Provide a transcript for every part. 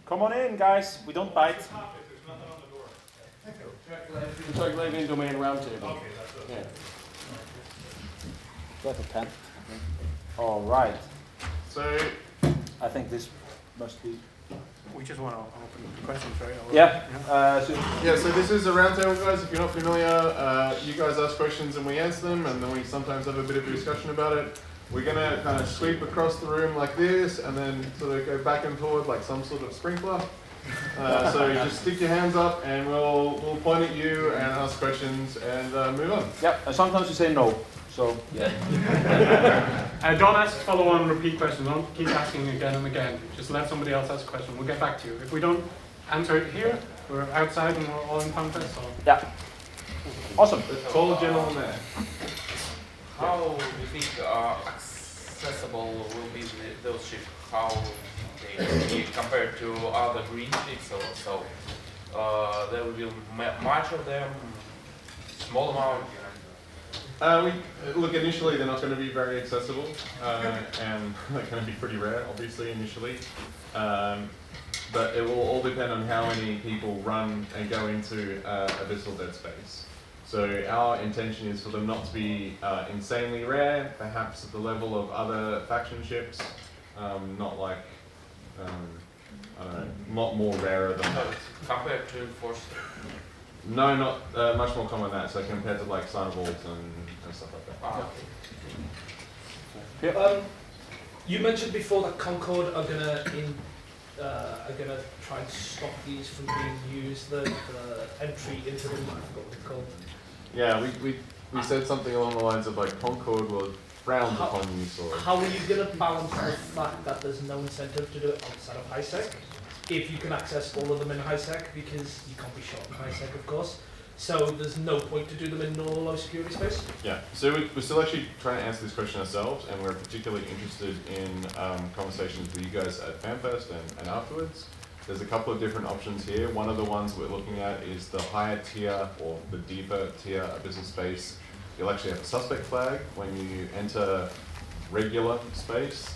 Come on in, guys. We don't bite. Triglavian domain roundtable. Okay, that's it. Yeah. Do I have a pen? All right. So, I think this must be. We just want to open the questions, right? Yeah. so this is a roundtable, guys. If you're not familiar, you guys ask questions and we answer them, and then we sometimes have a bit of a discussion about it. We're going to kind of sweep across the room like this, and then sort of go back and forward like some sort of sprinkler. So you just stick your hands up, and we'll point at you and ask questions and move on. Yeah. And sometimes you say no. So yeah. Don't ask follow-on repeat questions. Don't keep asking again and again. Just let somebody else ask a question. We'll get back to you. If we don't answer it here, we're outside and we're all in Fanfest. So. Yeah. Awesome. The tall gentleman there. How do you think accessible will be those ships? How they be compared to other green ships? So there will be much of them, small amount. Look, initially they're not going to be very accessible, and they're going to be pretty rare, obviously, initially. But it will all depend on how many people run and go into Abyssal Dead Space. So our intention is for them not to be insanely rare, perhaps at the level of other faction ships, not like, I don't know, not more rarer than that. Compared to Force? No, not much more common than that, so compared to like Cyberbolts and stuff like that. Yeah. You mentioned before that Concord are gonna try and stop these from being used, the entry into them, I forgot what it's called. Yeah, we said something along the lines of like Concord was frowned upon use or. How are you gonna balance the fact that there's no incentive to do it outside of HiSec? If you can access all of them in HiSec, because you can't be shot in HiSec, of course. So there's no point to do them in normal low security space? Yeah, so we're still actually trying to answer this question ourselves, and we're particularly interested in conversations with you guys at Fanfest and afterwards. There's a couple of different options here. One of the ones we're looking at is the higher tier or the deeper tier Abyssal space. You'll actually have a suspect flag when you enter regular space.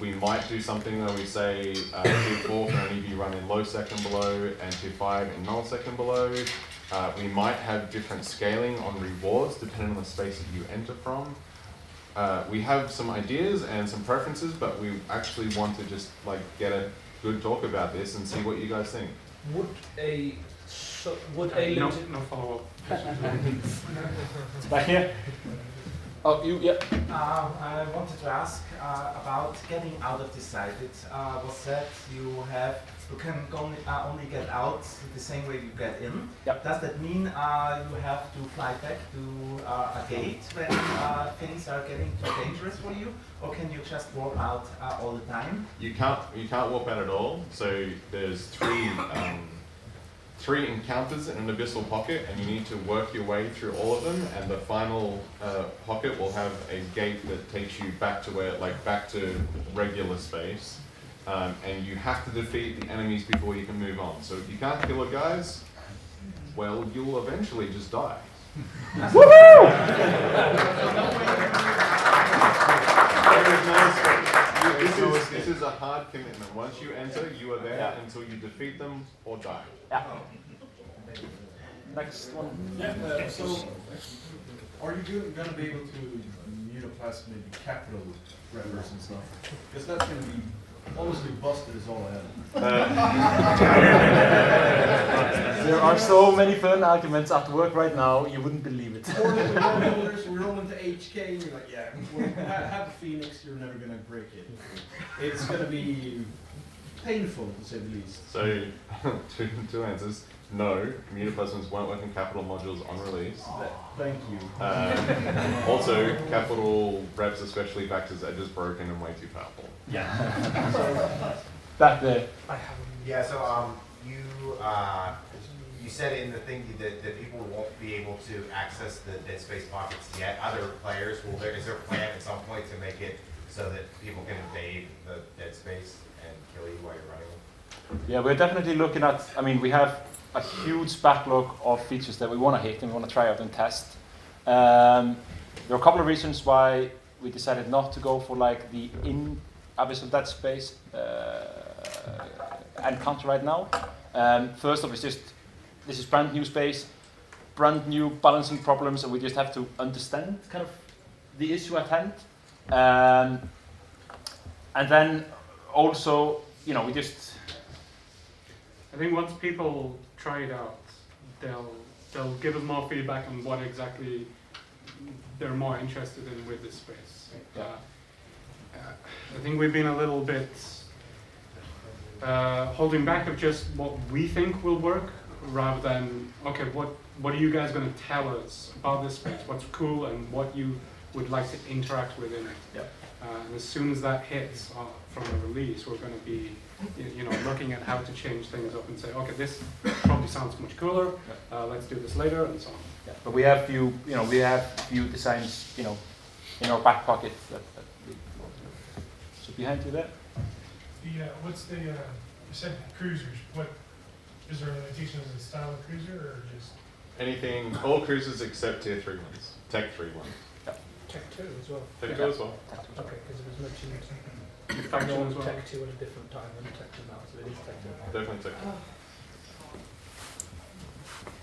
We might do something where we say 2-4 can only be run in low sec and below, and 2-5 in null sec and below. We might have different scaling on rewards depending on the space that you enter from. We have some ideas and some preferences, but we actually want to just like get a good talk about this and see what you guys think. No follow-up. Back here. Oh, you, yeah. I wanted to ask about getting out of this site. It was said you can only get out the same way you get in. Yep. Does that mean you have to fly back to a gate when things are getting too dangerous for you, or can you just warp out all the time? You can't warp out at all. So there's three encounters in an abyssal pocket, and you need to work your way through all of them, and the final pocket will have a gate that takes you back to regular space, and you have to defeat the enemies before you can move on. So if you can't kill a guys, well, you'll eventually just die. This is a hard commitment. Once you enter, you are there until you defeat them or die. Yeah. Next one. Yeah, so are you going to be able to mutaplasm maybe capital reppers and stuff? Because that's going to be honestly busted is all I have. There are so many fun arguments at work right now, you wouldn't believe it. We roll into HK and you're like, yeah, have a Phoenix, you're never going to break it. It's going to be painful, to say the least. So, two answers. No, mutaplasms won't work in capital modules on release. Thank you. Also, capital reps, especially Bax's are just broken and way too powerful. Yeah. Back there. Yeah, so you said in the thing that people won't be able to access the dead space pockets yet. Other players, is there a plan at some point to make it so that people can invade the dead space and kill you while you're running them? Yeah, we're definitely looking at, we have a huge backlog of features that we want to hit and we want to try out and test. There are a couple of reasons why we decided not to go for like the in Abyssal Dead Space encounter right now. First off, this is brand new space, brand new balancing problems, and we just have to understand kind of the issue at hand. And then also, you know, I think once people try it out, they'll give us more feedback on what exactly they're more interested in with this space. I think we've been a little bit holding back of just what we think will work, rather than, okay, what are you guys going to tell us about this space? What's cool and what you would like to interact with in it? Yeah. And as soon as that hits from the release, we're going to be, you know, looking at how to change things up and say, okay, this probably sounds much cooler. Let's do this later, and so on. Yeah. But we have few designs, you know, in our back pocket that we want to do. So behind you there. What's the you said cruisers? What is there a limitation as a style of cruiser, or just Anything, all cruisers except tier 3 ones, tech 3 ones. Tech 2 as well. Tech 2 as well. Okay, because it was mentioned Faction as well. Tech 2 at a different time than Tech 2 now, so it is Tech 2. Definitely tech 2.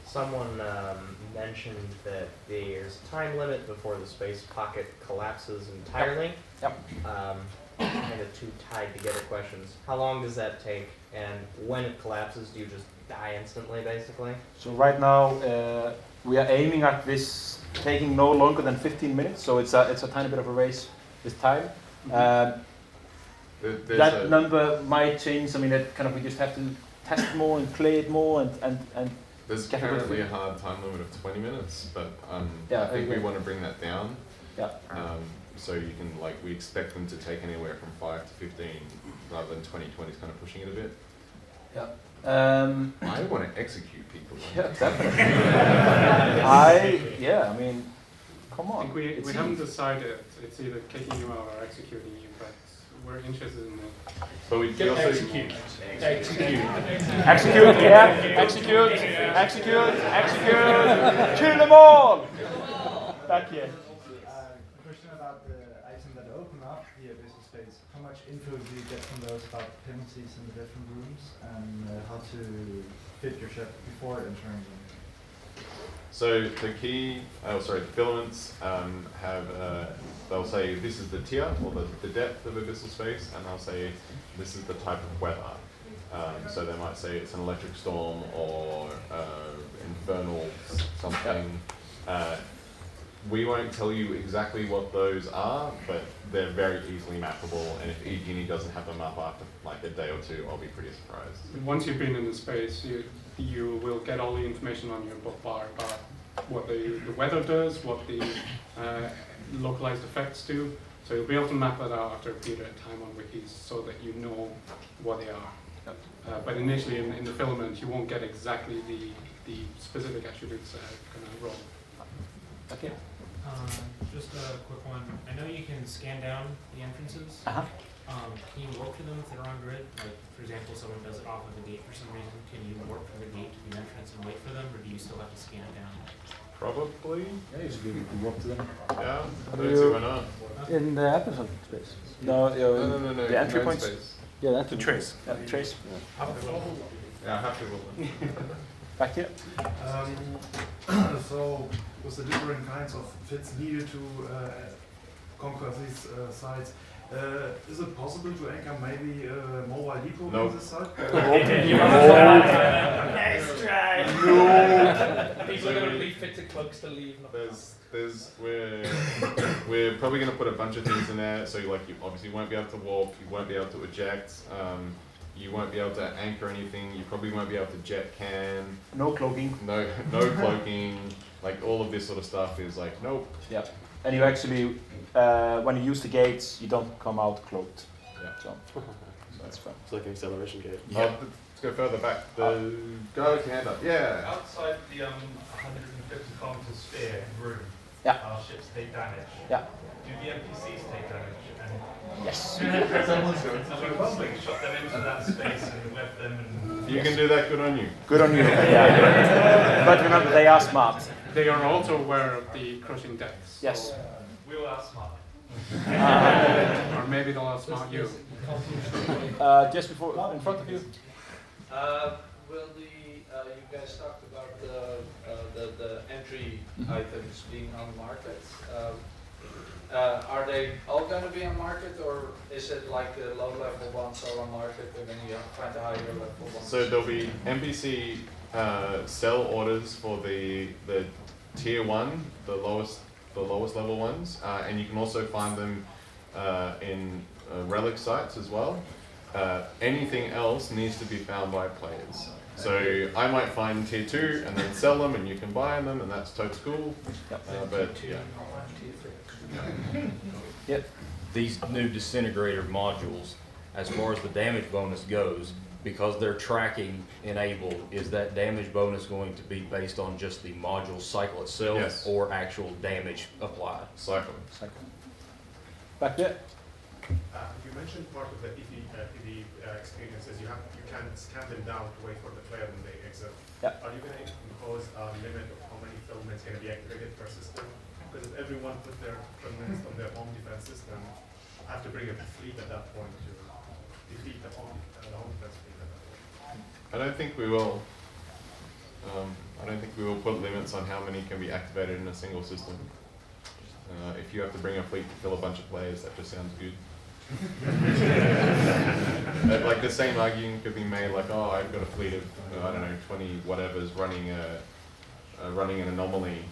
Someone mentioned that there's a time limit before the space pocket collapses entirely. Yep. Kind of two tied together questions. How long does that take? And when it collapses, do you just die instantly, basically? So right now we are aiming at this taking no longer than 15 minutes. So it's a tiny bit of a race with time. That number might change. I mean, we just have to test more and play it more and There's currently a hard time limit of 20 minutes, but I think we want to bring that down. Yeah. So you can, we expect them to take anywhere from 5 to 15, rather than 20. 20 is kind of pushing it a bit. Yeah. I want to execute people. Yeah, definitely. I mean, come on. I think we haven't decided. It's either kicking you out or executing you, but we're interested in it. But we also Execute. Execute. Kill them all. Back here. A question about the item that open up the abyssal space. How much info do you get from those about dependencies in the different rooms and how to fit your ship before entering them? So the filaments have, they'll say this is the tier, or the depth of abyssal space, and they'll say this is the type of weather. So they might say it's an electric storm or infernal something. We won't tell you exactly what those are, but they're very easily mappable, and if eGenie doesn't have them up after a day or two, I'll be pretty surprised. Once you've been in the space, you will get all the information on your book bar about what the weather does, what the localized effects do. So you'll be able to map that out after a period of time on wikis so that you know what they are. But initially in the filament, you won't get exactly the specific attributes going to roll. Okay. Just a quick one. I know you can scan down the entrances. Can you warp to them if they're on grid? Like, for example, someone does it off of the gate for some reason. Can you warp from the gate to the entrance and wait for them, or do you still have to scan it down? Probably. Yeah, you should be able to walk to them. Yeah, I don't see why not. In the episode space. No. The entry points. Space. Yeah, that's The trace. Yeah, the trace. Yeah, half people. Back here. So, with the different kinds of fits needed to conquer these sites, is it possible to anchor maybe mobile depot No. on this site? Nice try. No. People are going to be fitted cloaks to leave. We're probably going to put a bunch of things in there. So you obviously won't be able to warp, you won't be able to eject, you won't be able to anchor anything. You probably won't be able to jet can. No cloaking. No cloaking. All of this sort of stuff is nope. Yeah. And you actually, when you use the gates, you don't come out cloaked. Yeah. So that's fun. It's like an acceleration gate. Yeah. Let's go further back. Go with your hand up. Yeah. Outside the 150 kilometer sphere room, Yeah. our ships take damage. Yeah. Do the NPCs take damage? Yes. Someone's going to shot them into that space and web them. And You can do that. Good on you. Good on you. Yeah. But remember, they are smart. They are also aware of the crushing depths. Yes. So, we'll outsmart. or maybe they'll outsmart you. Just before, in front of you. Will you guys talked about the entry items being on the market. Are they all going to be on market, or is it like the low-level ones are on market and then you find the higher-level ones? So there'll be NPC sell orders for the tier 1, the lowest level ones, and you can also find them in relic sites as well. Anything else needs to be found by players. So I might find tier 2 and then sell them, and you can buy them, and that's totes cool. But yeah. Yep. These new disintegrator modules, as far as the damage bonus goes, because they're tracking enabled, is that damage bonus going to be based on just the module cycle itself, Yes. or actual damage applied? Cycle. Back there. You mentioned part of the PD experiences. You can scan them down to wait for the player when they exit. Yeah. Are you going to impose a limit of how many filaments can be activated per system? Because if everyone put their filaments on their home defense system, I have to bring a fleet at that point to defeat the home defense fleet at that point. I don't think we will. I don't think we will put limits on how many can be activated in a single system. If you have to bring a fleet to kill a bunch of players, that just sounds good. Like the same argument could be made, like, oh, I've got a fleet of I don't know 20 whatever's running an anomaly.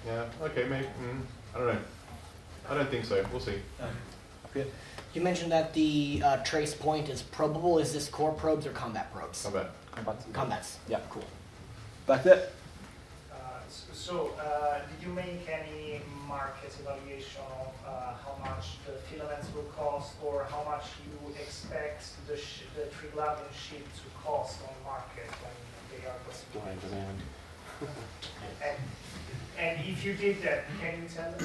Yeah, okay, maybe. I don't know. I don't think so. We'll see. You mentioned that the trace point is probable. Is this core probes or combat probes? Combat. Combats. Yeah. Cool. Back there. Did you make any market evaluation of how much the filaments will cost, or how much you expect the Triglavian ship to cost on the market when they are Supply and demand. and if you did that, can you tell us?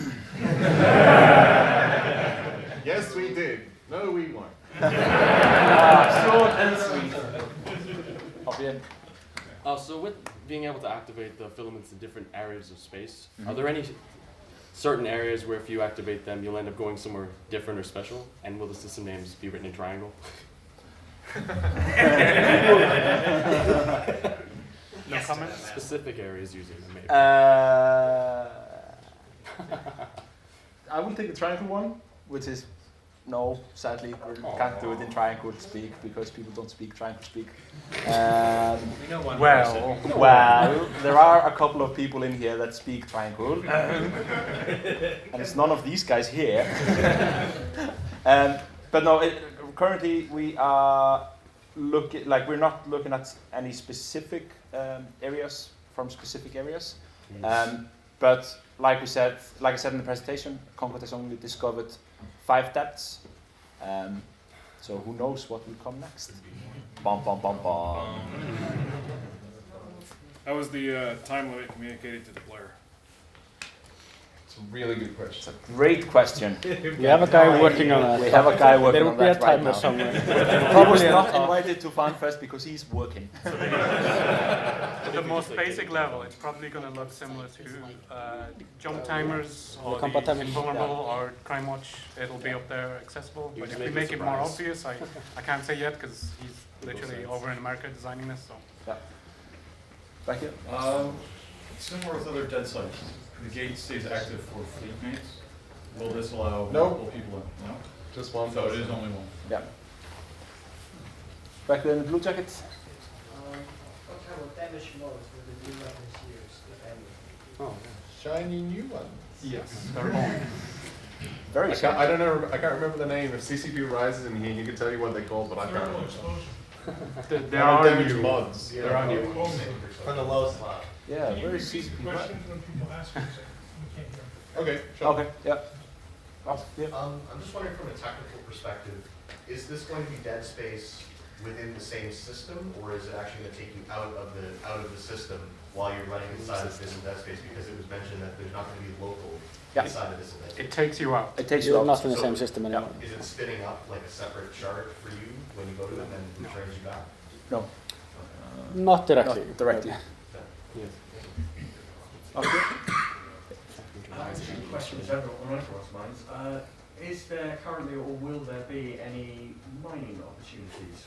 Yes, we did. No, we won't. Short and sweet. Up in. So with being able to activate the filaments in different areas of space, are there any certain areas where if you activate them, you'll end up going somewhere different or special? And will the system names be written in triangle? No comment? Specific areas using them, maybe. I will take the triangle one, which is no, sadly, we can't do it in triangle speak because people don't speak triangle speak. We know one well, person. well, there are a couple of people in here that speak triangle, and it's none of these guys here. But no, currently we are we're not looking at any specific areas from specific areas. But like I said in the presentation, Concord has only discovered 5 depths. So who knows what will come next? Bum, bum, bum, bum. How was the time limit communicated to the player? It's a really good question. It's a great question. We have a guy working on that. We have a guy working there on will be that a right timer now. somewhere. He was not invited to Fanfest because he's working. At the most basic level, it's probably going to look similar to jump timers or the Invulnerable or Crime Watch. It'll be up there accessible. But if we make it more obvious, I can't say yet because he's literally over in America designing this. So. Yeah. Back here. Similar with other dead sites, the gate stays active for fleet mates. Will this allow No. multiple people in? No? Just one. So it is only one. Yeah. Back there in the blue jacket. What kind of damage modes will the new weapons use, if any? Oh, Shiny new ones. Yes, they're all. Very I don't know. I can't remember the name. If CCP rises in here, he can tell you what they're called, but I can't remember. There are damage new mods. Yeah, there are new From the low slot. Yeah, Can you very repeat CCP. the question when people ask you? We can't hear. Okay, sure. Okay, yeah. I'm just wondering from a technical perspective, is this going to be dead space within the same system, or is it actually going to take you out of the system while you're running inside of this dead space? Because it was mentioned that there's not going to be local inside of this dead space. It takes you out. It takes you You're out. not in the same system anymore. Is it spinning up like a separate shard for you when you go to it and then returns you back? No. Not directly. Not directly. yes. Okay. Question is on across mines. Is there currently or will there be any mining opportunities?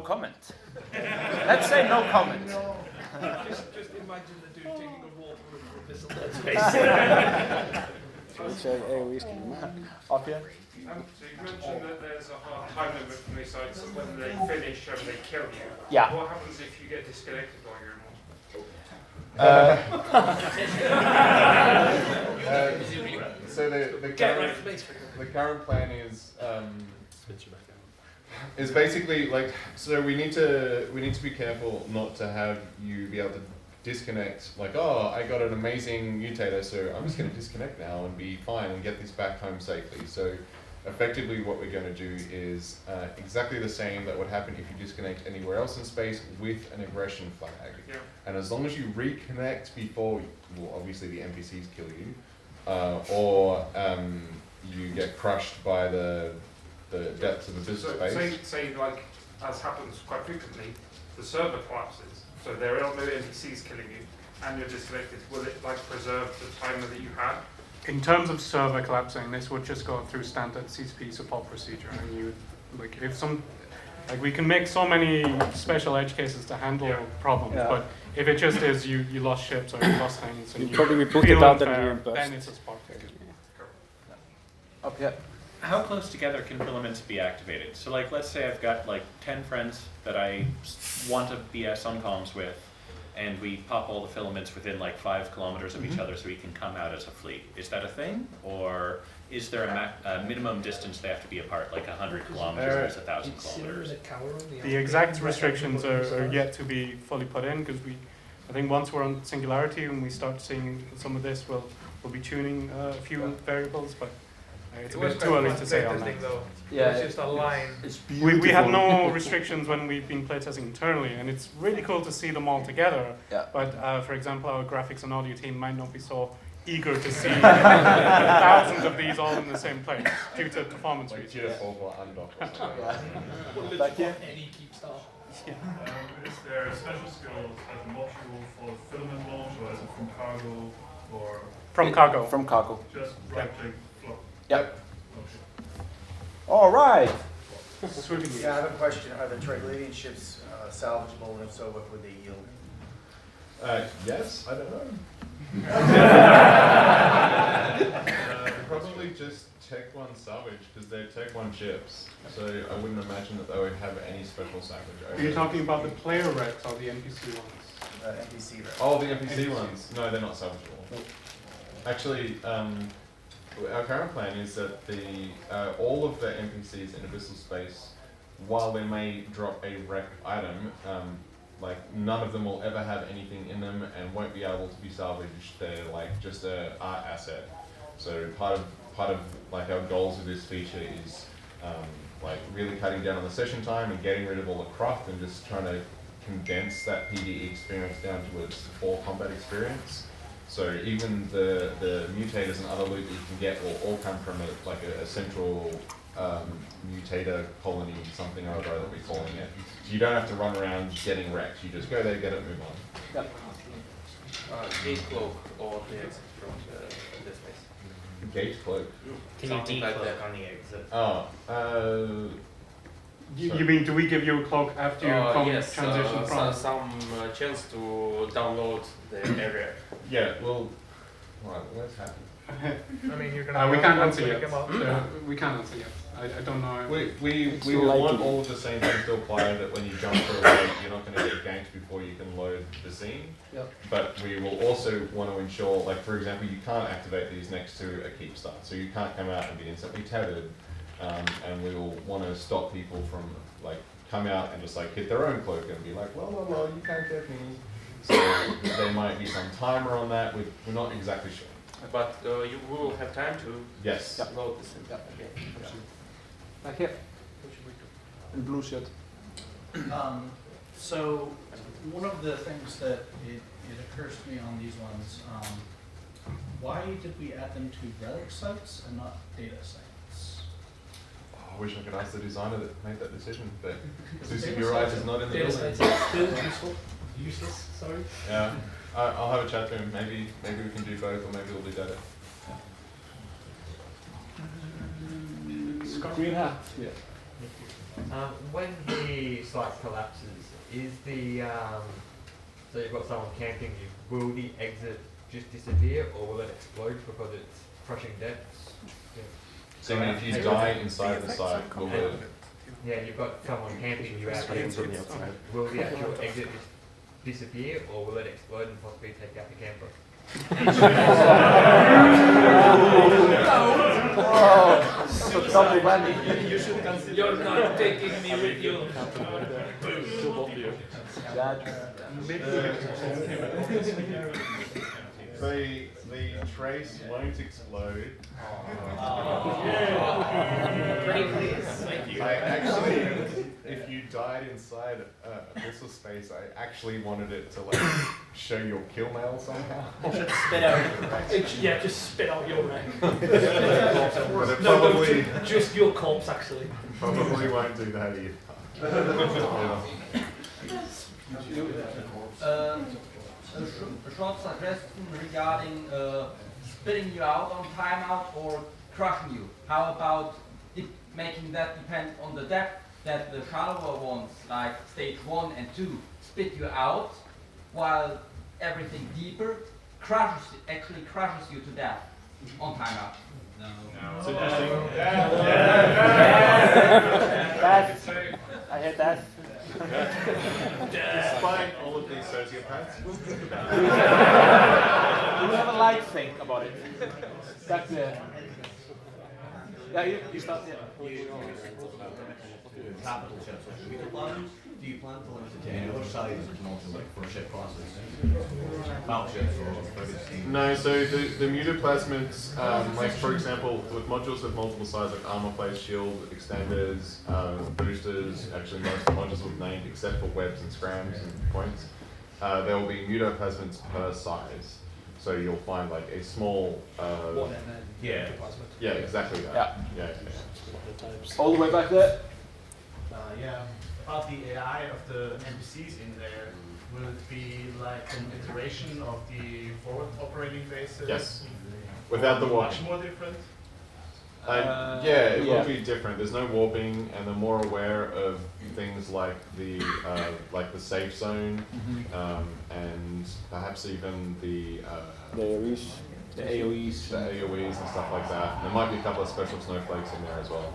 no comment. Let's say no comment. Just imagine the dude taking a walk through this dead space. Up here. So you mentioned that there's a hard time limit from these sites, so when they finish and they kill you. Yeah. What happens if you get disconnected while you're in So the current plan is basically like, so we need to be careful not to have you be able to disconnect, like, oh, I got an amazing mutator, so I'm just going to disconnect now and be fine and get this back home safely. So effectively what we're going to do is exactly the same that would happen if you disconnect anywhere else in space with an aggression flag. Yeah. And as long as you reconnect before, well, obviously the NPCs kill you, or you get crushed by the depths of abyss space. Say like, as happens quite frequently, the server collapses, so there are no NPCs killing you, and you're disconnected. Will it like preserve the timer that you had? In terms of server collapsing, this would just go through standard CCP support procedure, and you like if some. Like we can make so many special edge cases to handle problems, but if it just is you lost ships or you lost things and you probably put feel it out unfair, and then it's a spark ticket. Up here. How close together can filaments be activated? So like, let's say I've got like 10 friends that I want to BS on comms with, and we pop all the filaments within like 5 kilometers of each other so we can come out as a fleet. Is that a thing? Or is there a minimum distance they have to be apart, like 100 kilometers, 1,000 kilometers? The exact restrictions are yet to be fully put in, because I think once we're on Singularity and we start seeing some of this, we'll be tuning a few variables, but it's a bit too early to say on that. Yeah, it's just a line. We have no restrictions when we've been playtesting internally, and it's really cool to see them all together. Yeah. But for example, our graphics and audio team might not be so eager to see thousands of these all in the same place due to performance reasons. Back here. Is there a special skill as a module for filament launch, or is it from cargo, or From cargo? From cargo. Just right click, flop. Yep. All right. Yeah, I have a question. Are the Triglavian ships salvageable, and if so, what would they yield? Yes, I don't know. Probably just Tech 1 salvage, because they're Tech 1 ships, so I wouldn't imagine that they would have any special salvage. Are you talking about the player wrecks or the NPC ones? NPC wrecks. Oh, the NPC ones. No, they're not salvageable. Nope. Actually, our current plan is that all of the NPCs in abyssal space, while they may drop a wreck item, like none of them will ever have anything in them and won't be able to be salvaged. They're like just an art asset. So part of like our goals with this feature is like really cutting down on the session time and getting rid of all the cruft and just trying to condense that PvE experience down to its full combat experience. So even the mutators and other loot that you can get will all come from a central mutator colony, something or other that we're calling it. So you don't have to run around getting wrecked. You just go there, get it, move on. Yep. Gate cloak or the exit from this place. Gate cloak. Can you decloak on the exit? Oh. You mean, do we give you a cloak after you yes, transition from? Some chance to download the area. Yeah, well, what's happened? I mean, you're gonna. We can't answer yet. We can't answer yet. I don't know. We want all of the same things to apply, that when you jump through a gate, you're not going to get ganked before you can load the scene. Yep. But we will also want to ensure, like for example, you can't activate these next to a keep start, so you can't come out and be instantly tethered. And we will want to stop people from like come out and just like hit their own cloak and be like, well, you can't get me. So there might be some timer on that. We're not exactly sure. But you will have time to load this in. Okay. Back here. In blue shirt. So one of the things that it occurs to me on these ones, why did we add them to relic sites and not data sites? Oh, I wish I could ask the designer that made that decision, but CCP is not in the Data building. sites are still useful. Useless, sorry. Yeah, I'll have a chat to him. Maybe we can do both, or maybe we'll do data. Green hat. Yeah. When the site collapses, is the so you've got someone camping you, will the exit just disappear or will it explode because it's crushing depths? Yeah. So if you die inside the site, will it? Yeah, you've got someone camping you out there. Will the actual exit just disappear or will it explode and possibly take out the camper? You should consider. You're not taking me with you. The trace won't explode. I actually, if you died inside Abyssal Space, I actually wanted it to like show your kill mail somehow. Spit out. Yeah, just spit out your neck. But it No, probably just your corpse actually. probably won't do that either. A short suggestion regarding spitting you out on timeout or crushing you. How about making that depend on the depth, that the shallower ones, like stage 1 and 2, spit you out, while everything deeper actually crushes you to death on timeout. No. It's interesting. I heard that. Despite all of these sociopaths, we have a light thing about it. Back there. Yeah, you start. Yeah. Capital ships, do you plan to limit it to any other sizes, not like for ship classes? Battleships or frigates? No, so the mutoplasmids, like for example, with modules with multiple sizes like armor plates, shield, extenders, boosters, actually most of the modules we've named except for webs and scrams and points, there will be mutoplasmids per size. So you'll find like a small, yeah, exactly that. Yeah. All the way back there. Yeah, about the AI of the NPCs in there, will it be like an iteration of the forward operating bases? Yes. Without the warping. Much more different? Yeah, it will be different. There's no warping, and they're more aware of things like the safe zone, and perhaps even the AOEs. The AOEs and stuff like that. There might be a couple of special snowflakes in there as well.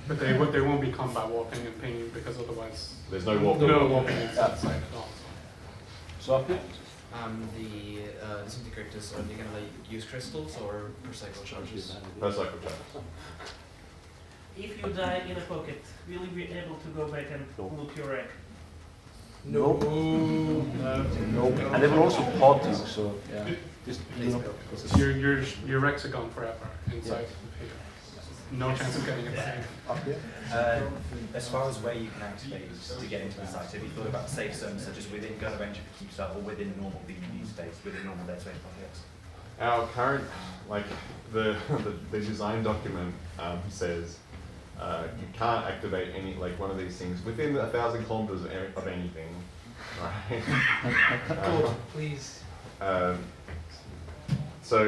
But they won't be combat warping and pinging because otherwise there's no warping. No warping inside the site at all. So the disintegrators, are they gonna use crystals or per cycle charges? Per cycle charges. If you die in a pocket, will you be able to go back and loot your egg? Nope. Nope. And they will also pod you, so yeah. Just, Your wrecks are gone forever inside here. No chance of getting it back. As far as where you can activate to get into the site, have you thought about safe zones such as within gun range if you keep stuff, or within normal BUD space, within normal dead space projects? Our current, like the design document says you can't activate any one of these things within 1,000 kilometers of anything, right? Good, please. So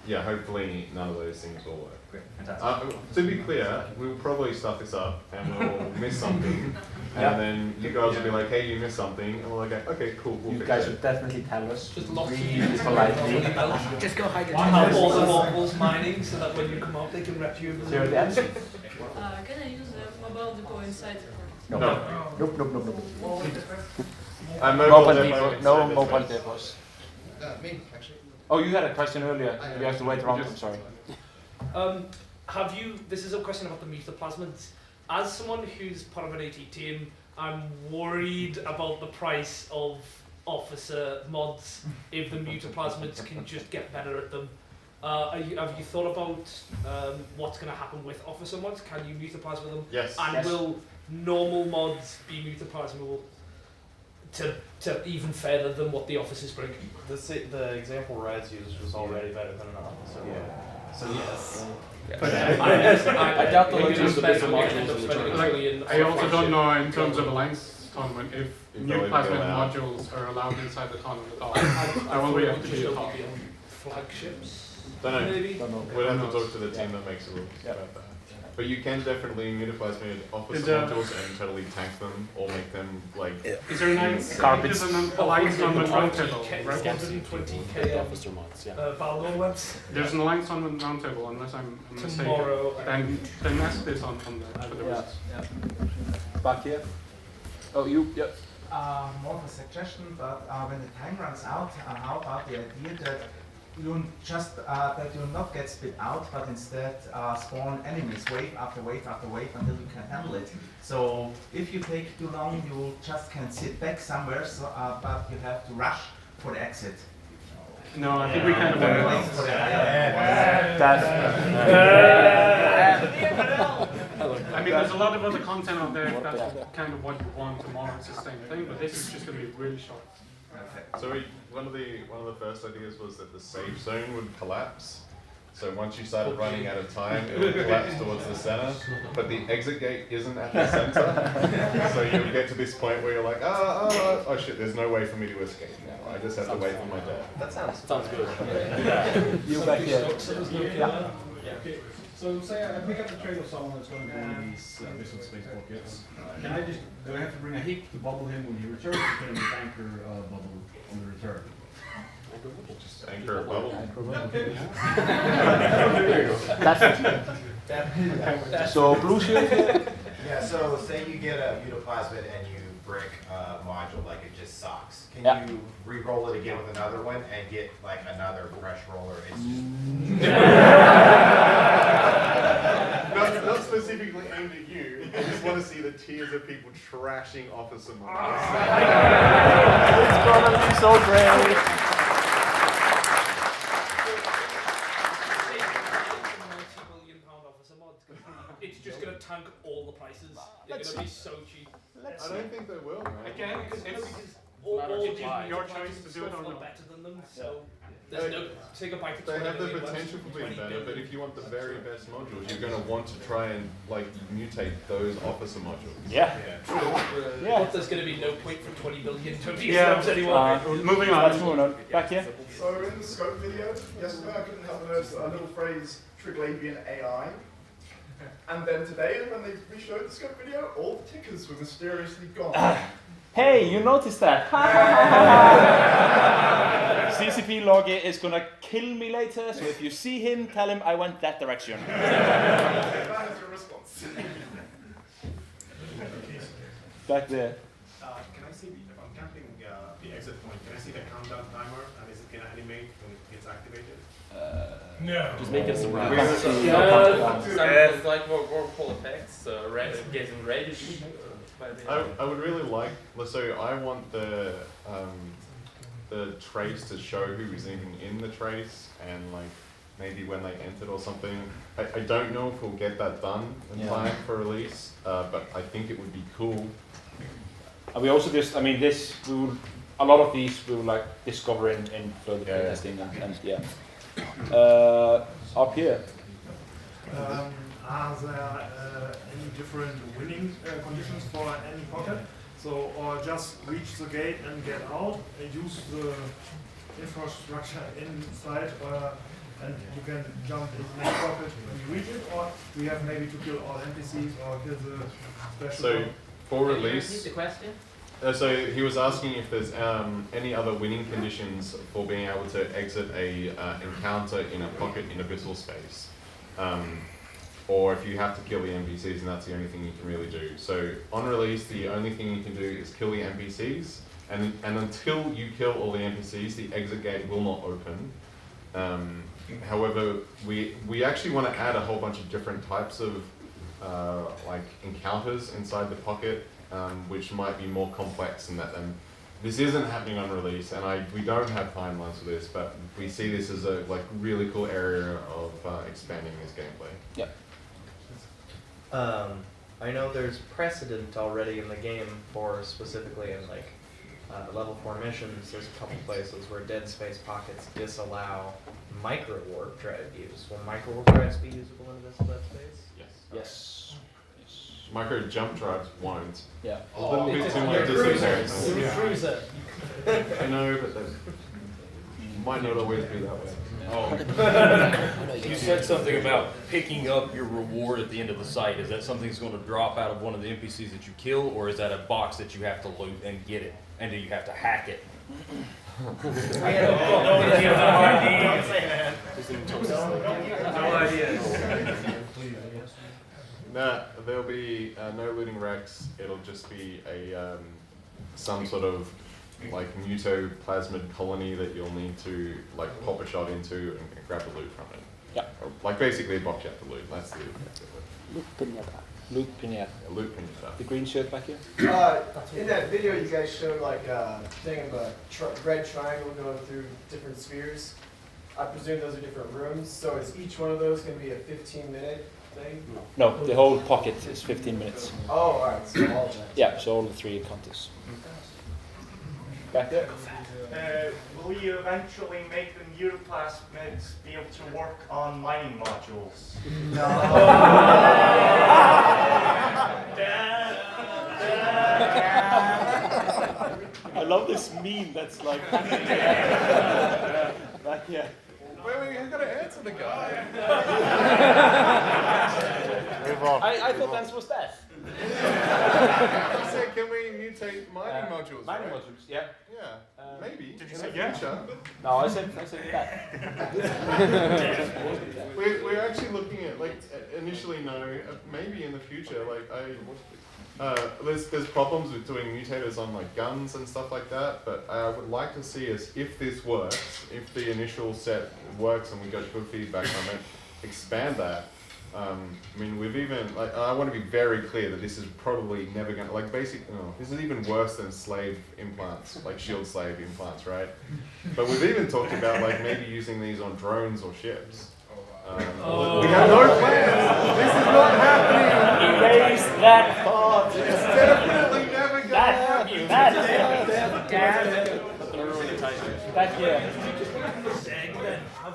yeah, hopefully none of those things will work. Great, fantastic. To be clear, we'll probably stuff this up and we'll miss something, and then you guys will be like, "Hey, you missed something," and we're like, "Okay, cool, we'll you fix guys it." should definitely tell us. Just lock really politely. Just go hide your all the locals mining so that when you come out they can rep you. Can I use the mobile depot inside? No. Nope. No mobile depots. Me, actually. Oh, you had a question earlier. You have to wait around. I'm sorry. Have you? This is a question about the mutoplasmids. As someone who's part of an AT team, I'm worried about the price of officer mods if the mutoplasmids can just get better at them. Have you thought about what's going to happen with officer mods? Can you mutoplasm them? Yes. And will normal mods be mutoplasmable to even further than what the officers bring? The example Raz used was already better than an officer. Yeah. So yes. I doubt the logistics of modules. I also don't know in terms of alliance tournament if new plasmid modules are allowed inside the tournament at all. I will be able to be a top. Flagships. Don't know. Maybe. We'll have to talk to the team that makes the rules about that. But you can definitely utilize office modules and totally tank them or make them like. Is there an Carpets. alliance on the Roundtable, right? 120k officer mods, yeah. Valgol webs. There's an alliance on the Roundtable, unless I'm mistaken. Tomorrow. Then ask this on the for the Yeah. rest. Back here. Oh, you. Yep. More of a suggestion, but when the time runs out, how about the idea that you just that you not get spit out, but instead spawn enemies wave after wave after wave until you can handle it. So if you take too long, you just can sit back somewhere, so, but you have to rush for the exit. No, I think we kind of wait for the I mean, there's a lot of other content out there. If that's kind of what you want tomorrow. It's the same thing, but this is just going to be really short. So one of the first ideas was that the safe zone would collapse. So once you started running out of time, it would collapse towards the center, but the exit gate isn't at the center. So you'll get to this point where you're like, oh shit, there's no way for me to escape now. I just have to wait for my death. That sounds good. You back here. Yeah. Okay. So say I pick up the trade of someone that's going to go in these missile space pockets. Do I have to bring a heap to bubble him when he returns, or can I make anchor bubble on the return? Just anchor a bubble. So blue shield. Yeah, so say you get a mutaplasmid and you brick a module like it just sucks. Can you re-roll it again with another one and get like another fresh roller? It's Not specifically aimed at you. I just want to see the tears of people trashing officer models. It's gonna be so great. It's just going to tank all the prices. They're going to be so cheap. I don't think they will, man. Again, because all your choice to do it or not. Better than them, so there's no take a bite of They have the 20 million potential for being 20 better, billion. but if you want the very best modules, you're going to want to try and like mutate those officer modules. Yeah. But there's going to be no point for 20 billion to be Yeah. anymore. Moving on. Let's move on. Back here. So in the scope video, yesterday I couldn't help but notice a little phrase, Triglavian AI. And then today, when they re-showed the scope video, all the tickers were mysteriously gone. Hey, you noticed that? CCP Loggy is gonna kill me later, so if you see him, tell him I went that direction. That is your response. Back there. Can I see, if I'm counting the exit point, can I see the countdown timer, and is it going to animate when it gets activated? No. Just make it a surprise. It's like whirlpool effects, getting ready. I would really like, so I want the trace to show who is even in the trace and like maybe when they entered or something. I don't know if we'll get that done in time for release, but I think it would be cool. And we also just, I mean, this, we will, a lot of these we will like discover in further testing and yeah. Up here. Are there any different winning conditions for any pocket? So, or just reach the gate and get out, and use the infrastructure inside, and you can jump into the pocket and reach it, or we have maybe to kill all NPCs or kill the special. So for Can you release. repeat the question? So he was asking if there's any other winning conditions for being able to exit a encounter in a pocket in abyssal space. Or if you have to kill the NPCs and that's the only thing you can really do. So on release, the only thing you can do is kill the NPCs, and until you kill all the NPCs, the exit gate will not open. However, we actually want to add a whole bunch of different types of like encounters inside the pocket, which might be more complex than that. And this isn't happening on release, and we don't have timelines for this, but we see this as a like really cool area of expanding this gameplay. Yep. I know there's precedent already in the game for specifically in like level 4 missions. There's a couple places where dead space pockets disallow micro warp drive use. Will micro warp drives be usable in this dead space? Yes. Yes. Micro jump drives won't. Yeah. A little bit too much disappearance. Cruiser. I know, but Might not always be that way. You said something about picking up your reward at the end of the site. Is that something that's going to drop out of one of the NPCs that you kill, or is that a box that you have to loot and get it, and do you have to hack it? No idea. Nah, there'll be no looting wrecks. It'll just be a some sort of like mutoplasmid colony that you'll need to like pop a shot into and grab the loot from it. Yeah. Or, like basically a box you have to loot. That's the objective. Loot pinata. Loot pinata. Yeah, loot pinata. The green shirt back here. In that video, you guys showed like a thing of a red triangle going through different spheres. I presume those are different rooms. So is each one of those going to be a 15-minute thing? No, the whole pocket is 15 minutes. Oh, all right. So all of that. Yeah, so all the 3 encounters. Back there. Will you eventually make the mutoplasmids be able to work on mining modules? No. I love this meme that's like back here. Wait, you've got to answer the guy. Move on. I thought the answer was death. I said, can we mutate mining modules? Mining right? modules, yeah. Yeah, maybe. Did you say yeah? No, I said that. We're actually looking at, like, initially no, maybe in the future, like, there's problems with doing mutators on, like, guns and stuff like that, but I would like to see us, if this works, if the initial set works and we got good feedback on it, expand that. I mean, we've even, like, I want to be very clear that this is probably never going to, like, this is even worse than slave implants, like shield slave implants, right? But we've even talked about, like, maybe using these on drones or ships. We have no plans. This is not happening. Erase that thought. It's definitely never going to happen. Back here.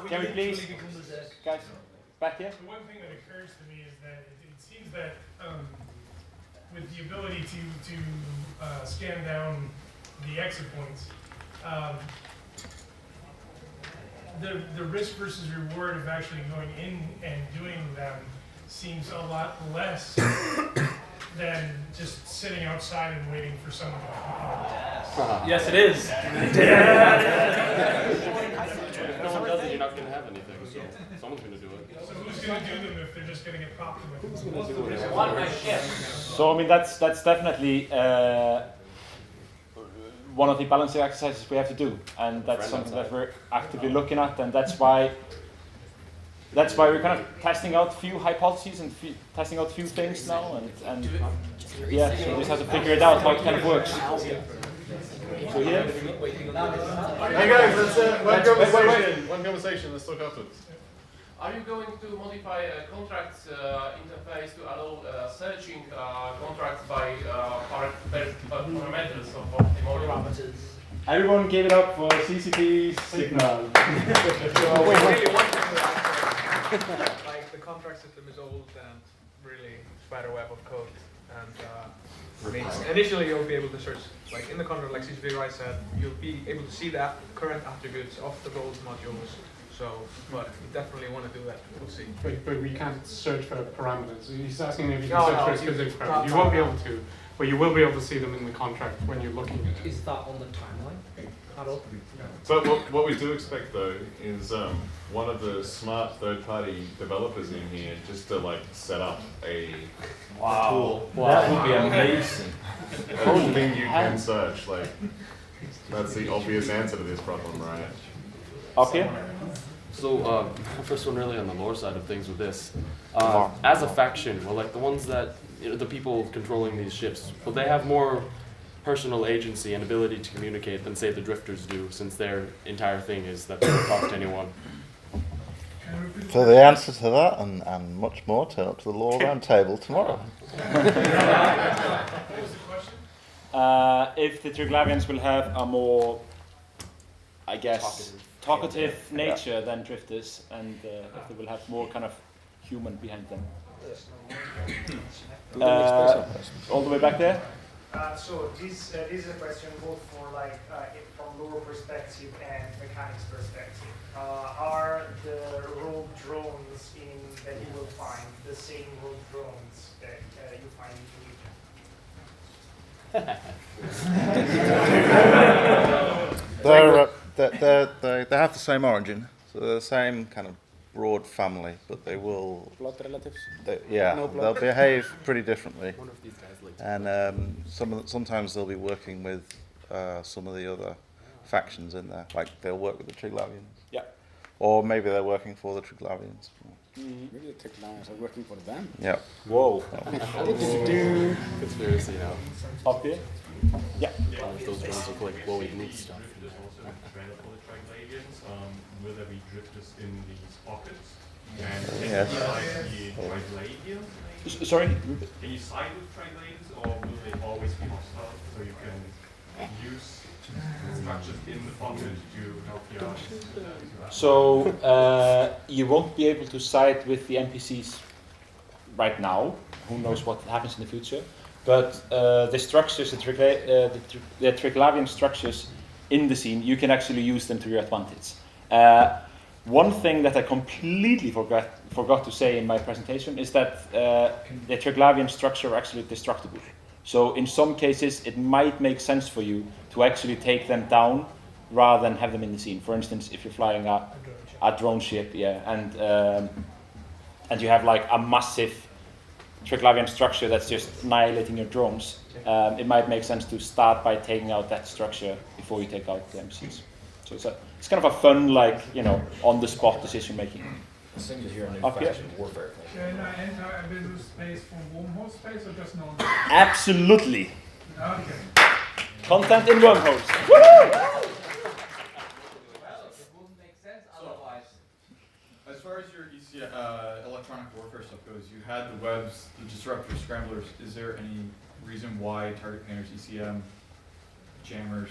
Can we please, guys, back here? The one thing that occurs to me is that it seems that with the ability to scan down the exit points, the risk versus reward of actually going in and doing them seems a lot less than just sitting outside and waiting for someone to come. Yes, it is. If no one does it, you're not going to have anything. So someone's going to do it. So who's going to do them if they're just going to get popped in the Who's going to do it? So I mean that's definitely one of the balancing exercises we have to do, and that's something that we're actively looking at, and that's why we're kind of testing out a few hypotheses and testing out a few things now, and yeah, so we just have to figure it out how it kind of works. So here. Hey guys, let's one conversation. Let's talk afterwards. Are you going to modify a contract interface to allow searching contracts by parameters of optimal? Everyone give it up for CCP signal. Like the contract system is old and really spider web of code, and initially you'll be able to search, like in the contract, like CCP Rice said, you'll be able to see the current attributes of the roles modules. So, but you definitely want to do that. We'll see. But we can't search for parameters. He's asking if you No, can no, search for specific parameters. You won't be able to, but you will be able to see them in the contract when you're looking at it. Is that on the timeline at all? But what we do expect though is one of the smart third-party developers in here just to like set up a tool. That would be amazing. A thing you can search. Like that's the obvious answer to this problem, right? Up here. So, first one really on the lore side of things with this. As a faction, well, like the ones that, the people controlling these ships, will they have more personal agency and ability to communicate than, say, the drifters do, since their entire thing is that they don't talk to anyone? So the answer to that and much more, turn up to the Lore Roundtable tomorrow. If the Triglavians will have a more, I guess, talkative nature than drifters, and if they will have more kind of human behind them. All the way back there. So this is a question both for from lore perspective and mechanics perspective. Are the rogue drones that you will find the same rogue drones that you find in Legion? They have the same origin, so they're the same kind of broad family, but they will. Blood relatives? They'll behave pretty differently. One of these guys likes And sometimes they'll be working with some of the other factions in there, like they'll work with the Triglavians. Yeah. Or maybe they're working for the Triglavians. Maybe the Triglavians are working for them. Yeah. Whoa. Conspiracy now. Up here? Yeah. Those drones look like glowy blue stuff. There's also available Triglavians. Will there be drifters in these pockets? And can Yes. you side the Triglavians? Sorry? Can you side with Triglavians, or will they always be hostile? So you can use structures in the pocket to help you out. So you won't be able to side with the NPCs right now. Who knows what happens in the future? But the structures, the Triglavian structures in the scene, you can actually use them to your advantage. One thing that I completely forgot to say in my presentation is that the Triglavian structure are actually destructible. So in some cases, it might make sense for you to actually take them down rather than have them in the scene. For instance, if you're flying a drone ship, and you have like a massive Triglavian structure that's just annihilating your drones, it might make sense to start by taking out that structure before you take out the MCs. So it's kind of a fun, on-the-spot decision making. It seems to hear a new faction warfare thing. Can I enter a business space from wormhole space or just normal? Absolutely. Okay. Content in wormholes. As far as your electronic warfare stuff goes, you had the webs, the disruptors, scramblers. Is there any reason why target painters, ECM, jammers,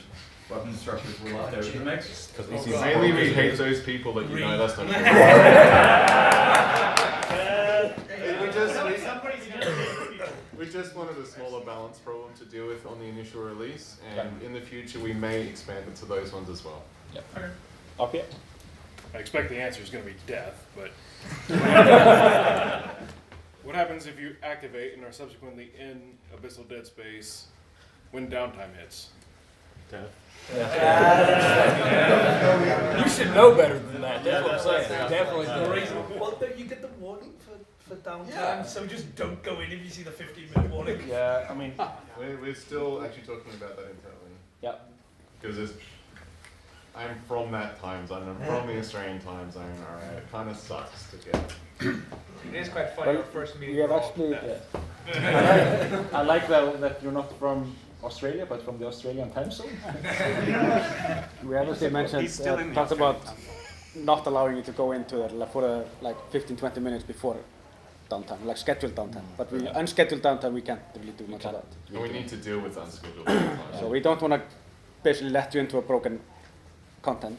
weapon disruptors were left out of the mix? Mainly we hate those people that unite us. We just wanted a smaller balance problem to deal with on the initial release, and in the future we may expand it to those ones as well. Yep. Okay. I expect the answer is going to be death, but what happens if you activate and are subsequently in abyssal dead space when downtime hits? Death. You should know better than that. That's what I'm saying. Definitely. Well, don't you get the warning for downtime? So just don't go in if you see the 15-minute warning. Yeah, I mean, we're still actually talking about that internally. Yeah. Because I'm from that time zone. I'm from the Australian time zone. Alright, it kind of sucks to get. It is quite funny. Our first meeting. We have actually. I like that you're not from Australia, but from the Australian time zone. We obviously mentioned, talked about not allowing you to go into it for 15-20 minutes before downtime, like scheduled downtime. But unscheduled downtime, we can't really do much about. And we need to deal with unscheduled downtime. So we don't want to basically let you into a broken content.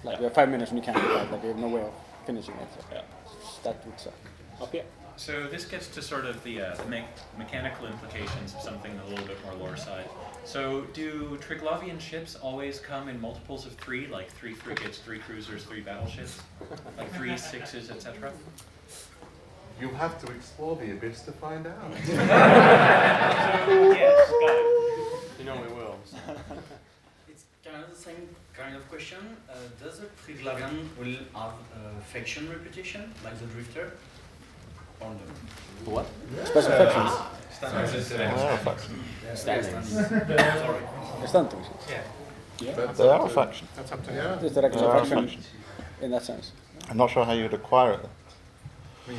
Like we have 5 minutes and we can't do that. Like we have no way of finishing it. So that would suck. Okay. So this gets to sort of the mechanical implications of something a little bit more lore side. So do Triglavian ships always come in multiples of 3, like 3 frigates, 3 cruisers, 3 battleships, like 3 6s, etc.? You'll have to explore the abyss to find out. Yes, got it. You know we will. It's kind of the same kind of question. Does the Triglavian will have a faction reputation, like the Drifter? Or no? What? Special factions. Standings. Yeah. They are a faction. That's up to you. Is there actually a faction in that sense? I'm not sure how you'd acquire it. You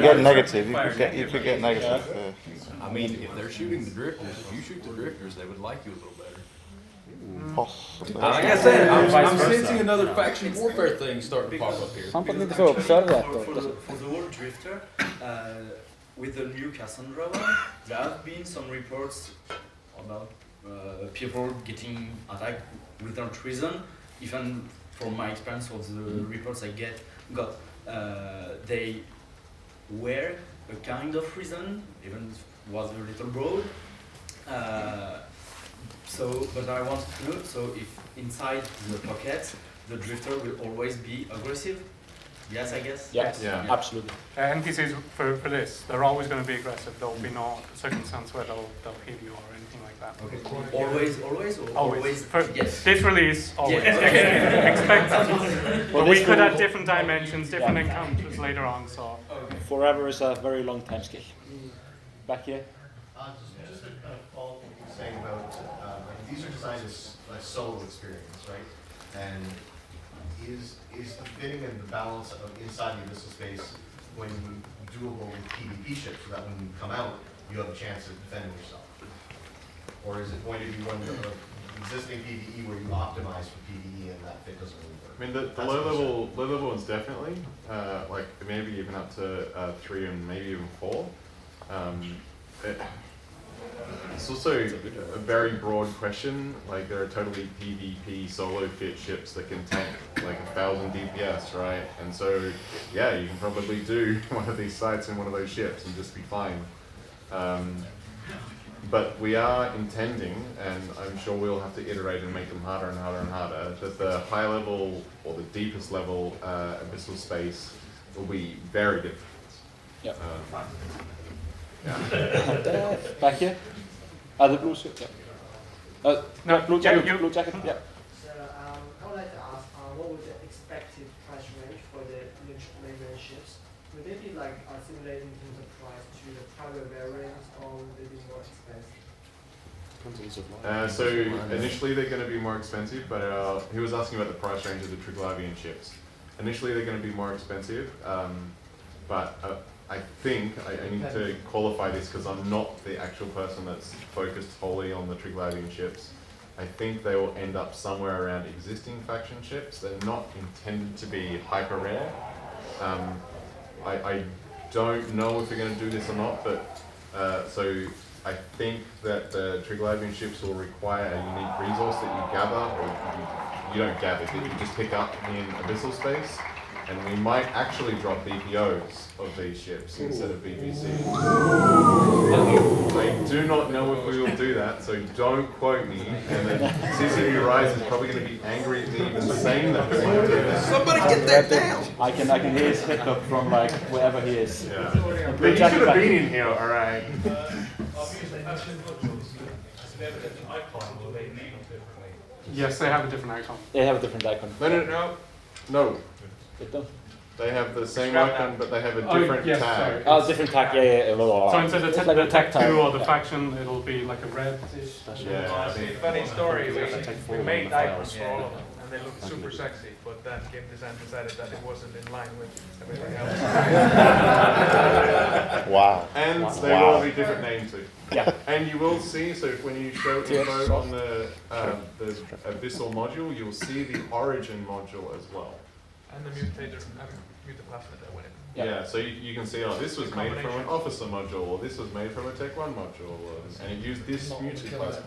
get negative. You could get negative. I mean, if they're shooting the drifters, if you shoot the drifters, they would like you a little better. Possibly. Like I said, I'm sensing another faction warfare thing starting to pop up here. Something need to observe that though. For the old Drifter, with the new Cassandra one, there have been some reports about people getting attacked without reason. Even from my experience of the reports I got, they were a kind of reason, even was a little broad. But I want to know, so if inside the pocket, the drifter will always be aggressive? Yes, I guess? Yes, yeah. Absolutely. NPCs for this, they're always going to be aggressive. There'll be no circumstance where they'll hit you or anything like that. Okay. Always, or always? For yes. This release, always. Yes. Okay. Expect it. Well, But we this could will- add different dimensions, different encounters later on, so. Forever is a very long time scale. Back here. Just a follow-up on what you were saying about, these are designed as a solo experience, right? And is the fitting and the balance of inside the abyssal space when doable with PvP ships, so that when you come out, you have a chance of defending yourself? Or is it going to be one of the existing PvE where you optimize for PvE and that fit doesn't really work? I mean, the low level ones definitely, like maybe even up to 3 and maybe even 4. It's also a very broad question. Like there are totally PvP solo fit ships that can tank like 1,000 DPS, right? And so, yeah, you can probably do one of these sites in one of those ships and just be fine. But we are intending, and I'm sure we'll have to iterate and make them harder and harder and harder, that the high level or the deepest level abyssal space will be very different. Yep. Yeah. Back here. The blue suit. Yeah. No, blue jacket. Blue jacket. Yeah. So I would like to ask, what would the expected price range for the main ships? Would they be like similar in terms of price to the private variants, or would they be more expensive? So initially they're going to be more expensive, but he was asking about the price range of the Triglavian ships. Initially they're going to be more expensive, but I think I need to qualify this because I'm not the actual person that's focused wholly on the Triglavian ships. I think they will end up somewhere around existing faction ships. They're not intended to be hyper rare. I don't know if they're going to do this or not, but so I think that the Triglavian ships will require a unique resource that you gather, or you don't gather, that you just pick up in abyssal space. And we might actually drop BPOs of these ships instead of BPCs. I do not know if we will do that, so don't quote me. And then CCP Rise is probably going to be angry at me even saying that we might do that. Somebody get that down! I can hear his hiccup from like wherever he is. Yeah. But you should have been in here, alright. Yes, they have a different icon. They have a different icon. No. They don't. They have the same icon, but they have a different yes, tag. sorry. Oh, different tag, yeah. So instead of It's like the a tech tag 2 or the faction, it'll be like a red. Yeah. Funny story, we made icons for all of them, and they looked super sexy, but then game design decided that it wasn't in line with everything else. Wow. And they will have a different name too. Yeah. And you will see, so when you show info on the Abyssal module, you'll see the Origin module as well. And the mutator, mutaplasmid that went in. Yeah, so you can see, oh, this was made from an officer module, or this was made from a Tech 1 module, and it used this mutaplasmid.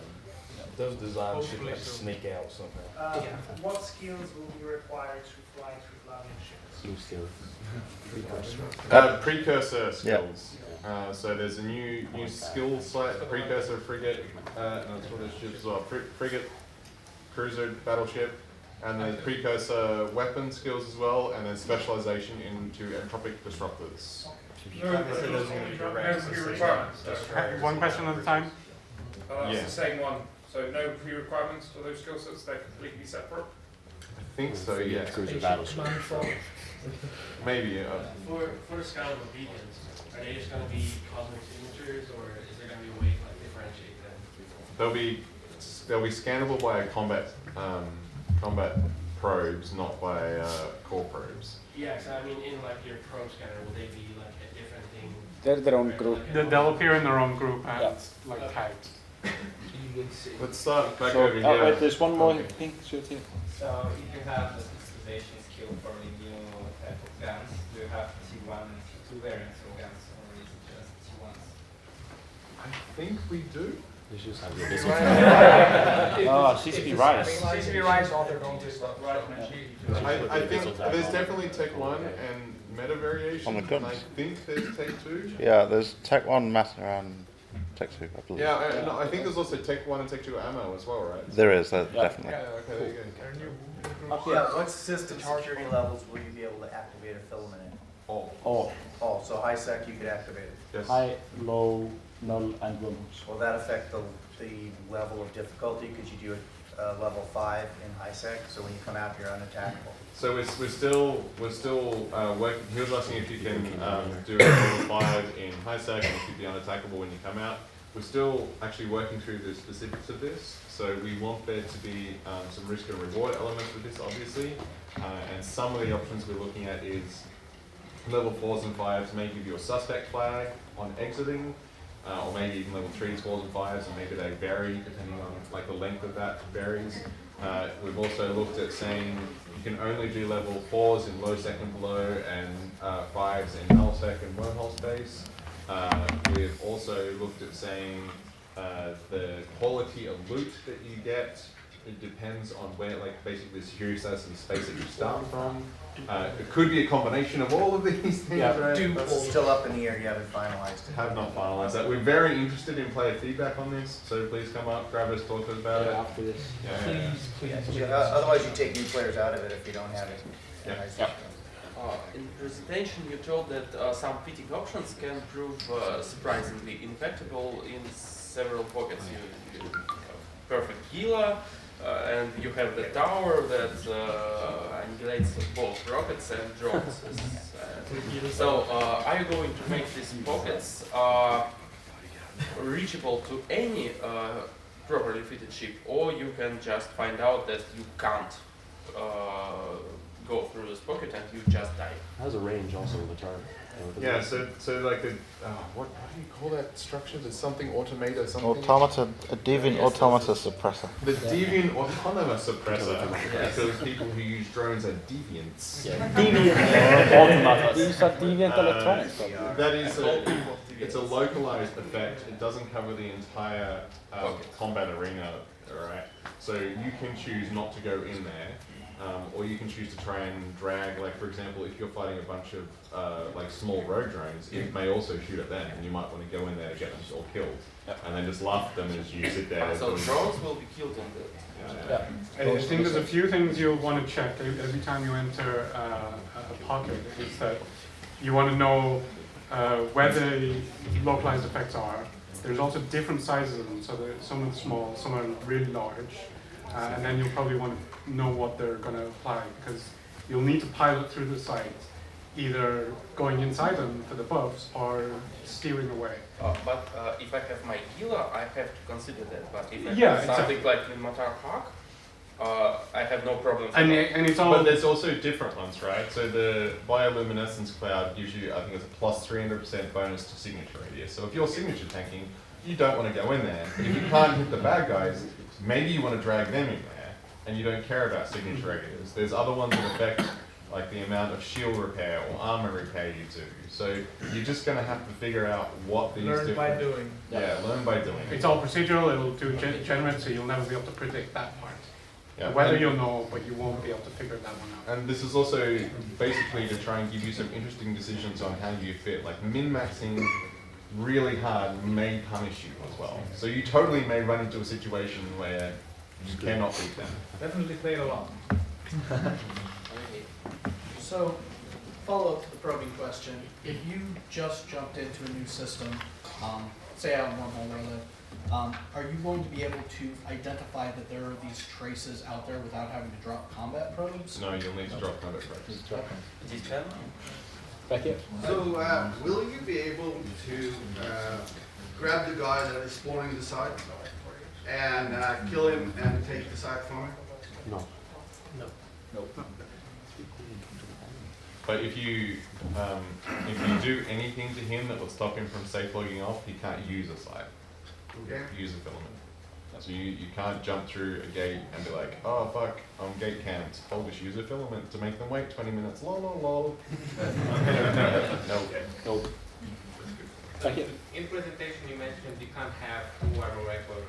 Those designs should like sneak out somehow. What skills will be required to fly Triglavian ships? New skills. Precursor skills. So there's a new skill site, precursor frigate, and that's what it ships as well. Frigate, cruiser, battleship, and then precursor weapon skills as well, and then specialization into entropic disruptors. One question at a time? It's the same one. So no pre-requirements for those skill sets, they're completely separate? I think so, yeah. Cruiser battleship. Maybe. For the scalable beacons, are they just going to be cosmic signatures, or is there going to be a way to like, differentiate them? They'll be scannable by a combat probes, not by core probes. Yeah, so I mean, in like your probe scanner, will they be like a different thing? They're their own group. They'll appear in their own group and like tagged. Let's start back So, over here. wait, there's one more pink shirt here. So if you have the specialization skill for the new type of guns, do you have T1 and T2 variants of guns, or is it just T1s? I think we do. You should have CCP Rise. CCP Rise authored all this stuff. I think there's definitely Tech 1 and meta variation. On the guns. I think there's Tech 2. Yeah, there's Tech 1 Meta and Tech 2, I believe. Yeah, no, I think there's also Tech 1 and Tech 2 ammo as well, right? There is, definitely. Yeah, okay, there you go. Yeah, what system security levels will you be able to activate a filament in? All. All, so high sec you could activate it. Yes. High, low, null, and 1. Will that affect the level of difficulty? Could you do it level 5 in high sec, so when you come out you're unattackable? So we're still working. He was asking if you can do a level 5 in high sec and keep you unattackable when you come out. We're still actually working through the specifics of this. So we want there to be some risk and reward elements with this, obviously. And some of the options we're looking at is level 4s and 5s may give you a suspect flag on exiting, or maybe even level 3s, 4s and 5s, and maybe they vary depending on like the length of that varies. We've also looked at saying you can only do level 4s in low sec and below, and 5s in null sec and wormhole space. We've also looked at saying the quality of loot that you get, it depends on where, like basically the security status of the space that you start from. It could be a combination of all of these things, right? It's still up in the air, you haven't finalized it. Have not finalized that. We're very interested in player feedback on this, so please come up, grab us, talk to us about it. After this. Please. Otherwise you take new players out of it if you don't have it. In the presentation, you told that some fitting options can prove surprisingly infectable in several pockets. You perfect Gila, and you have the tower that annihilates both rockets and drones. So, are you going to make these pockets reachable to any properly fitted ship, or you can just find out that you can't go through this pocket and you just die? It has a range also in the chart. Yeah, so like the what do you call that structure? There's something automata, something. Automata, a deviant automata suppressor. The deviant autonomous suppressor, because people who use drones are deviants. Deviant automata. These are deviant electronics. That is it's a localized effect. It doesn't cover the entire combat arena, alright? So you can choose not to go in there. Or you can choose to try and drag, like for example, if you're fighting a bunch of like small rogue drones, it may also shoot at them, and you might want to go in there to get them all killed, and then just laugh at them as you sit there. So drones will be killed in the... I think there's a few things you'll want to check every time you enter a pocket. Is that you want to know where the localized effects are. There's also different sizes of them, so some are small, some are really large. And then you'll probably want to know what they're going to apply, because you'll need to pilot through the site, either going inside them for the buffs or steering away. But if I have my Gila, I have to consider that. But if I Yeah, have something like in Matar Hawk, I have no problem. And it's all. But there's also different ones, right? So the bioluminescence cloud gives you, I think it's a plus 300% bonus to signature radius. So if you're signature tanking, you don't want to go in there. But if you can't hit the bad guys, maybe you want to drag them in there, and you don't care about signature radius. There's other ones that affect like the amount of shield repair or armor repair you do. So you're just going to have to figure out what these Learn by doing. Yeah, learn by doing. It's all procedural, it'll do generate, so you'll never be able to predict that part. Yeah, Whether and- you'll know, but you won't be able to figure that one out. And this is also basically to try and give you some interesting decisions on how you fit. Like min-maxing really hard may punish you as well. So you totally may run into a situation where you cannot beat them. Definitely played along. So, follow up to the probing question. If you just jumped into a new system, say out in Wormhole where I live, are you going to be able to identify that there are these traces out there without having to drop combat probes? No, you'll need to drop combat probes. Back here. So, will you be able to grab the guy that is spawning the site and kill him and take the site from him? No. But if you do anything to him that will stop him from safe logging off, he can't use a site. Okay. Use a filament. So you can't jump through a gate and be like, oh fuck, I'm gate camped. I'll just use a filament to make them wait 20 minutes. Lol, lol, lol. No. Thank you. In presentation you mentioned you can't have two armor records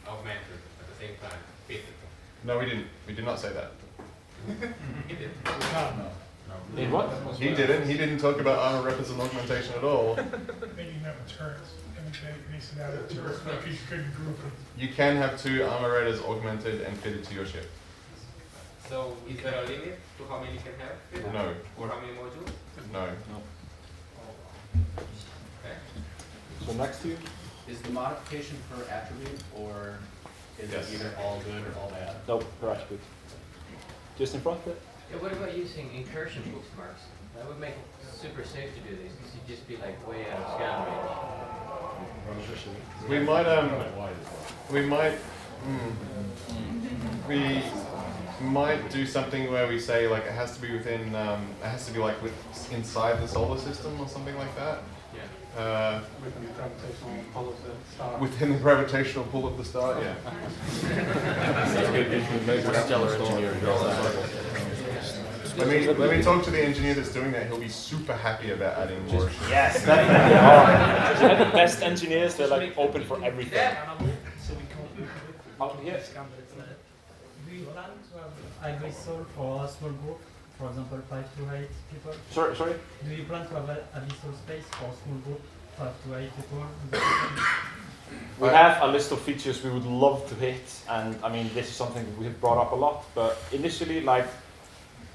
augmented at the same time, physically. No, we didn't. We did not say that. You did. No. In what? He didn't. He didn't talk about armor rep as an augmentation at all. Then you can have a turret. It needs to have a turret, like you could group it. You can have 2 armor raiders augmented and fitted to your ship. So is there a limit to how many you can have? No. Or how many modules? No. Okay. So next to you? Is the modification per attribute, or is Yes. it either all good or all bad? No, per attribute. Just in front there? Yeah, what about using incursion bookmarks? That would make it super safe to do this, because you'd just be like way out of scan range. We might we might do something where we say like it has to be within it has to be like inside the solar system or something like that. Yeah. Within the gravitational pull of the star. Within the gravitational pull of the star, yeah. That's good. Maybe we're stellar engineering. Let me talk to the engineer that's doing that. He'll be super happy about adding more. Yes, definitely. They're the best engineers. They're like open for everything. So we can't Oh, yeah. Do you plan to have a vessel for a small group? For example, 5 to 8 people? Sorry? Do you plan to have a vessel space for a small group, 5 to 8 people? We have a list of features we would love to hit, and I mean this is something we have brought up a lot. But initially, like,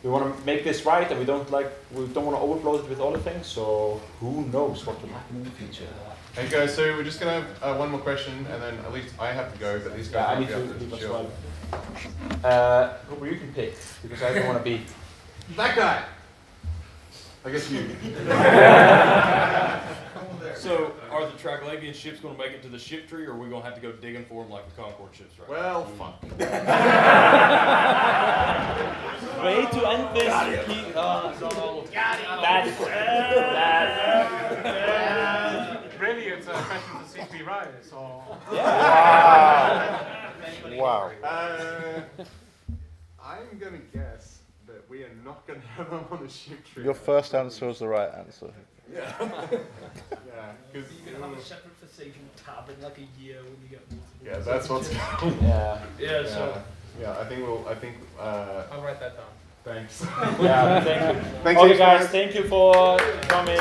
we want to make this right, and we don't want to overload it with other things. So who knows what will happen in the future? Hey guys, so we're just gonna have one more question, and then at least I have to go, but these guys I might need be to able leave as chill. well. Hooper, you can pick because I don't want to be that guy. I guess you. So, are the Triglavian ships going to make it to the ship tree, or are we going to have to go digging for them like the Concord ships? Right? Well, fuck. Way to end this. Really, it's a question to CP Rise, so. Wow. I'm gonna guess that we are not gonna have them on the ship tree. Your first answer was the right answer. Yeah. Yeah. Because you can have a separate precision tab in like a year when you get multiple. yeah, that's what's going. Yeah. So. Yeah, I think. I'll write that down. Thanks. Yeah, thank you. Thanks, okay, guys, thank you for coming.